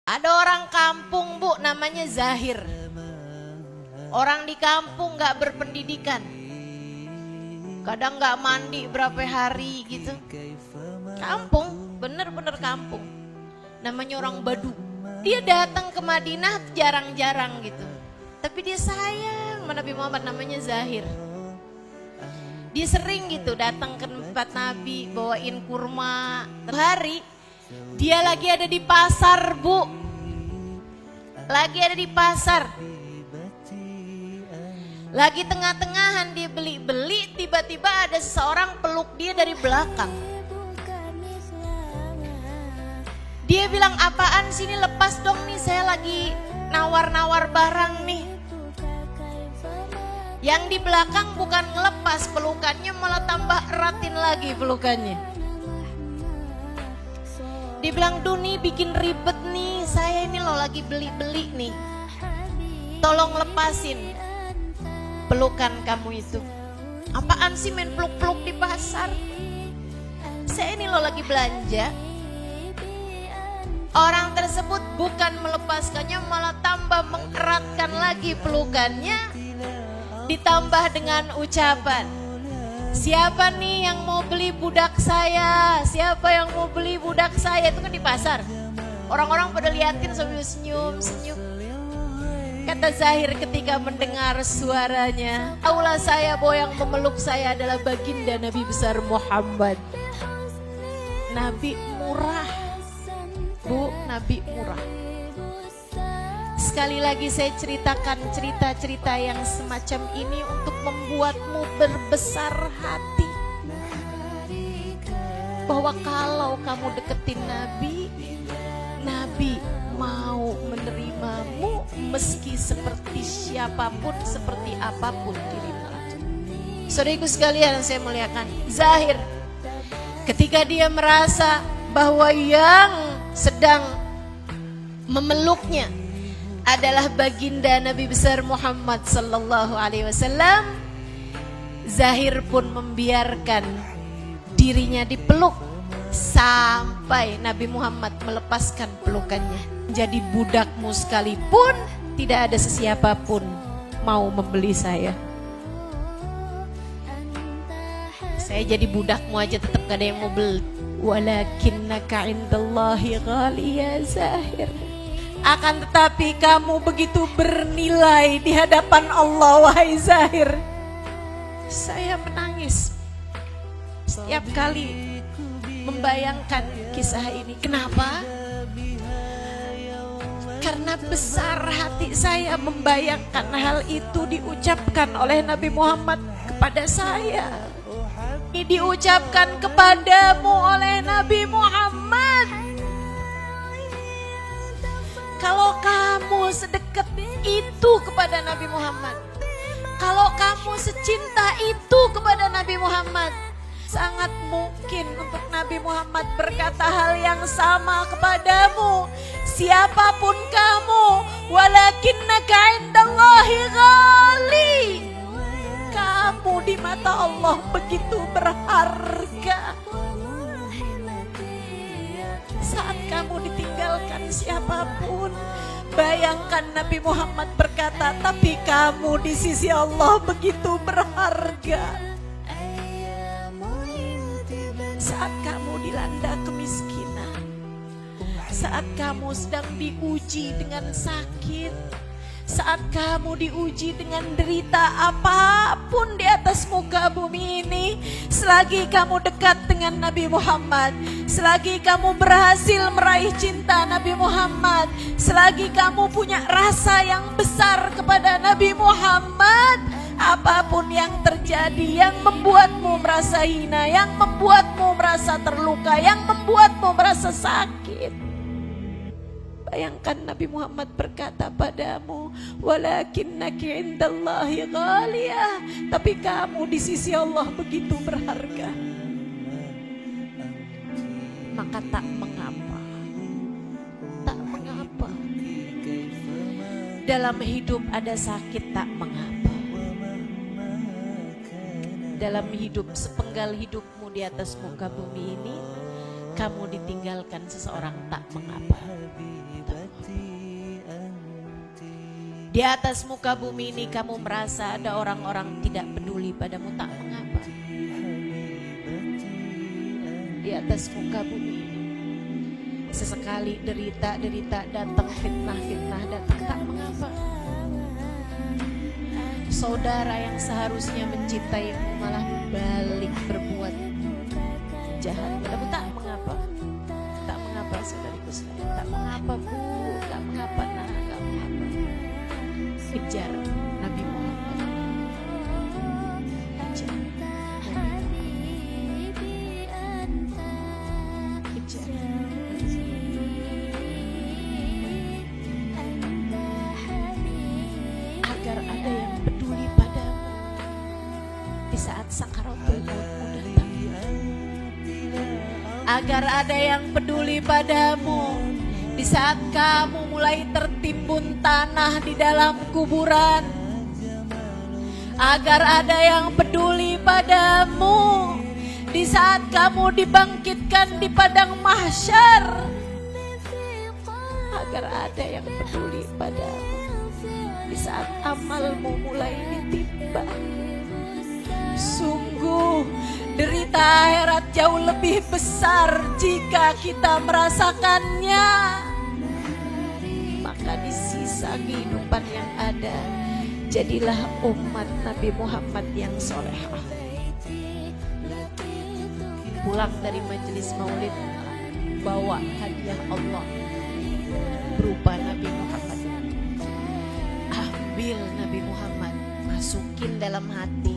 Ada orang kampung Bu namanya Zahir. Orang di kampung gak berpendidikan. Kadang gak mandi berapa hari gitu. Kampung, bener-bener kampung. Namanya orang Badu. Dia datang ke Madinah jarang-jarang gitu. Tapi dia sayang sama Nabi Muhammad, namanya Zahir. Dia sering gitu datang ke tempat Nabi, bawain kurma. Hari dia lagi ada di pasar Bu. Lagi ada di pasar. Lagi tengah-tengahan dia beli-beli, tiba-tiba ada seseorang peluk dia dari belakang. Dia bilang, apaan sini, lepas dong nih, saya lagi nawar-nawar barang nih. Yang di belakang bukan ngelepas pelukannya, malah tambah eratin lagi pelukannya. Dia bilang, duh nih bikin ribet nih, saya ini loh lagi beli-beli nih. Tolong lepasin pelukan kamu itu. Apaan sih main peluk-peluk di pasar? Saya ini loh lagi belanja. Orang tersebut bukan melepaskannya, malah tambah mengeratkan lagi pelukannya. Ditambah dengan ucapan, siapa nih yang mau beli budak saya? Siapa yang mau beli budak saya? Itu kan di pasar. Orang-orang pada liatin sambil senyum-senyum. Kata Zahir ketika mendengar suaranya, taulah saya bahwa yang memeluk saya adalah baginda Nabi besar Muhammad. Nabi murah Bu, Nabi murah. Sekali lagi saya ceritakan cerita-cerita yang semacam ini untuk membuatmu berbesar hati. Bahwa kalau kamu deketin Nabi, Nabi mau menerimamu meski seperti siapapun, seperti apapun dirimu. Saudaraku sekalian yang saya muliakan, Zahir ketika dia merasa bahwa yang sedang memeluknya adalah baginda Nabi besar Muhammad sallallahu alaihi wasallam, Zahir pun membiarkan dirinya dipeluk sampai Nabi Muhammad melepaskan pelukannya. Jadi budakmu sekalipun tidak ada sesiapapun mau membeli saya. Saya jadi budakmu aja tetap gak ada yang mau beli. Walakinnaka indallahi ghali ya Zahir. Akan tetapi kamu begitu bernilai di hadapan Allah wahai Zahir. Saya menangis setiap kali membayangkan kisah ini. Kenapa? Karena besar hati saya membayangkan hal itu diucapkan oleh Nabi Muhammad kepada saya. Diucapkan kepadamu oleh Nabi Muhammad. Kalau kamu sedekat itu kepada Nabi Muhammad, kalau kamu secinta itu kepada Nabi Muhammad, sangat mungkin untuk Nabi Muhammad berkata hal yang sama kepadamu. Siapapun kamu, walakinnaka indallahi ghali. Kamu di mata Allah begitu berharga. Saat kamu ditinggalkan siapapun, bayangkan Nabi Muhammad berkata, tapi kamu di sisi Allah begitu berharga. Saat kamu dilanda kemiskinan, saat kamu sedang diuji dengan sakit, saat kamu diuji dengan derita apapun di atas muka bumi ini, selagi kamu dekat dengan Nabi Muhammad, selagi kamu berhasil meraih cinta Nabi Muhammad, selagi kamu punya rasa yang besar kepada Nabi Muhammad, apapun yang terjadi yang membuatmu merasa hina, yang membuatmu merasa terluka, yang membuatmu merasa sakit, bayangkan Nabi Muhammad berkata padamu, walakinnaki indallahi ghaliyah, tapi kamu di sisi Allah begitu berharga. Maka tak mengapa, tak mengapa dalam hidup ada sakit, tak mengapa. Dalam hidup, sepenggal hidupmu di atas muka bumi ini, kamu ditinggalkan seseorang, tak mengapa. Di atas muka bumi ini kamu merasa ada orang-orang tidak peduli padamu, tak mengapa. Di atas muka bumi ini sesekali derita-derita datang, fitnah-fitnah datang, tak mengapa. Saudara yang seharusnya mencintaimu malah balik berbuat jahat padamu, tak mengapa. Tak mengapa saudariku sekalian, tak mengapa bu, tak mengapa nah, tak mengapa. Kejar Nabi Muhammad, kejar kejar. Agar ada yang peduli padamu di saat sakaratul mautmu datang. Agar ada yang peduli padamu di saat kamu mulai tertimbun tanah di dalam kuburan. Agar ada yang peduli padamu di saat kamu dibangkitkan di padang mahsyar. Agar ada yang peduli padamu di saat amalmu mulai ditimba. Sungguh derita akhirat jauh lebih besar jika kita merasakannya. Maka di sisa kehidupan yang ada, jadilah umat Nabi Muhammad yang solehah. Pulang dari majelis maulid, bawa hadiah Allah berupa Nabi Muhammad. Ambil Nabi Muhammad, masukin dalam hati.